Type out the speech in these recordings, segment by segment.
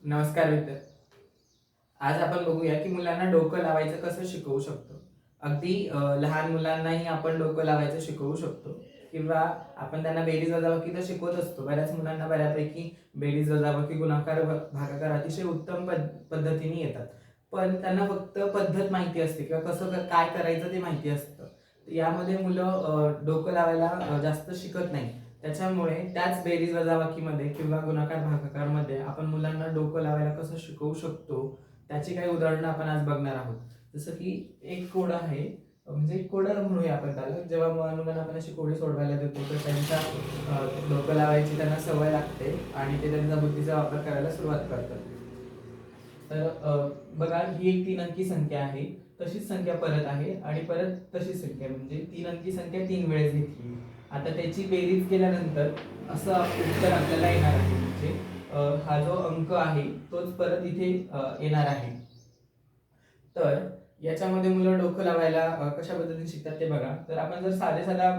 नमस्कार मित्र. आज आपण बघूया की मुलांना डोकं लावायचं कसं शिकवू शकतो. अगदी लहान मुलांनाही आपण डोकं लावायचं शिकवू शकतो किंवा आपण त्यांना बेरीज वजाबाकी तर शिकवत असतो. बऱ्याच मुलांना बऱ्यापैकी बेरीज वजाबाकी गुणाकार भागाकार अतिशय उत्तम पद्धतीने येतात. पण त्यांना फक्त पद्धत माहिती असते किंवा कसं काय करायचं ते माहिती असतं. यामध्ये मुलं डोकं लावायला जास्त शिकत नाही. त्याच्यामुळे त्याच बेरीज वजाबाकीमध्ये किंवा गुणाकार भागाकारमध्ये आपण मुलांना डोकं लावायला कसं शिकवू शकतो त्याची काही उदाहरणं आपण आज बघणार आहोत. जसं की एक कोड आहे, म्हणजे एक कोड म्हणूया आपण त्याला. जेव्हा मुलांना आपण अशी कोडी सोडवायला देतो तर त्यांच्या डोकं लावायची त्यांना सवय लागते आणि ते त्यांचा बुद्धीचा वापर करायला सुरुवात करतात. तर बघा, ही एक 3 अंकी संख्या आहे. तशीच संख्या परत आहे आणि परत तशीच संख्या, म्हणजे 3 अंकी संख्या 3 वेळेस घेतली. आता त्याची बेरीज केल्यानंतर असं उत्तर आपल्याला येणार आहे. म्हणजे हा जो अंक आहे तोच परत इथे येणार आहे. तर याच्यामध्ये मुलं डोकं लावायला कशा पद्धतीने शिकतात ते बघा. तर आपण जर साध्या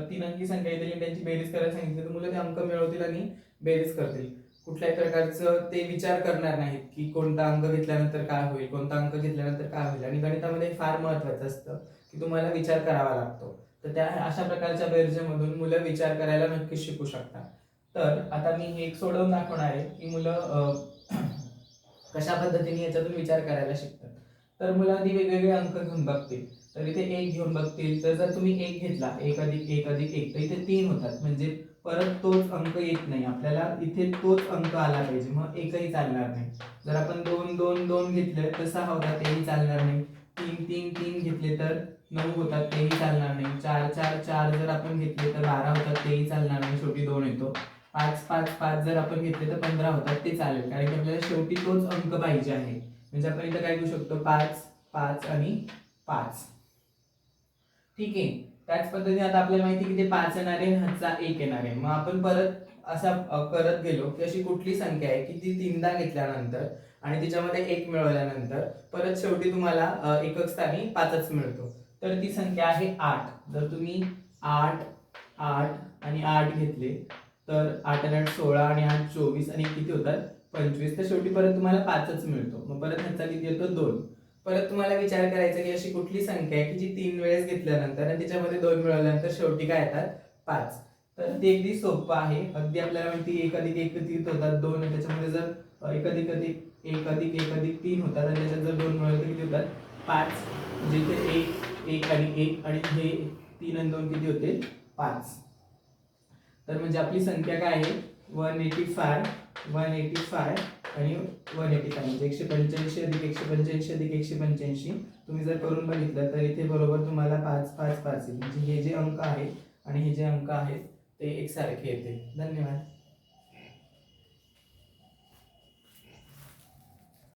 3 अंकी संख्या दिली आणि त्यांची बेरीज करायला सांगितली तर मुलं ते अंक मिळवतील आणि बेरीज करतील. कुठल्याही प्रकारचं ते विचार करणार नाहीत की कोणता अंक घेतल्यानंतर काय होईल, कोणता अंक घेतल्यानंतर काय होईल. आणि गणितामध्ये फार महत्त्वाचं असतं की तुम्हाला विचार करावा लागतो. तर त्या अशा प्रकारच्या बेरजेमधून मुलं विचार करायला नक्कीच शिकू शकतात. तर आता मी एक सोडवून दाखवणार आहे की मुलं कशा पद्धतीने याच्यातून विचार करायला शिकतात. तर मुलं आधी वेगवेगळे अंक घेऊन बघतील. तर इथे 1 घेऊन बघतील. तर जर तुम्ही 1 घेतला, 1 अधिक 1 अधिक 1, तर इथे 3 होतात. म्हणजे परत तोच अंक येत नाही. आपल्याला इथे तोच अंक आला पाहिजे, मग एकही चालणार नाही. जर आपण 2 2 2 घेतले तर 6 होतात, तेही चालणार नाही. 3 3 3 घेतले तर 9 होतात, तेही चालणार नाही. 4 4 4 जर आपण घेतले तर 12 होतात, तेही चालणार नाही, शेवटी 2 येतो. 5 5 5 जर आपण घेतले तर 15 होतात, ते चालेल, कारण की आपल्याला शेवटी तोच अंक पाहिजे आहे. म्हणजे आपण इथं काय घेऊ शकतो, 5 5 आणि 5. ठीक आहे. त्याच पद्धतीने आता आपल्याला माहिती की ते 5 येणार आहे, ह्याचा 1 येणार आहे. मग आपण परत असा करत गेलो की अशी कुठली संख्या आहे की ती 3दा घेतल्यानंतर आणि तिच्यामध्ये 1 मिळवल्यानंतर परत शेवटी तुम्हाला एकक स्थानी 5च मिळतो. तर ती संख्या आहे 8. जर तुम्ही 8 8 आणि 8 घेतले तर 8 आणि 8 16 आणि 8 24 आणि किती होतात 25. तर शेवटी परत तुम्हाला 5च मिळतो. मग परत ह्याचा किती येतो 2. परत तुम्हाला विचार करायचा की अशी कुठली संख्या आहे की जी 3 वेळेस घेतल्यानंतर आणि त्याच्यामध्ये 2 मिळवल्यानंतर शेवटी काय येतात 5. तर ते अगदी सोपं आहे. अगदी आपल्याला माहिती 1 अधिक 1 किती होतात 2. आणि त्याच्यामध्ये जर 1 अधिक 1 अधिक 1 अधिक 3 होतात आणि त्याच्यात जर 2 मिळवले तर किती होतात 5. म्हणजे इथे 1 1 आणि 1 आणि हे 3 आणि 2 किती होते 5. तर म्हणजे आपली संख्या काय आहे 185 185 आणि 185, म्हणजे 185 अधिक 185 अधिक 185. तुम्ही जर करून बघितलं तर इथे बरोबर तुम्हाला 5 5 5 येईल. म्हणजे हे जे अंक आहे आणि हे जे अंक आहेत ते एकसारखे येते. धन्यवाद.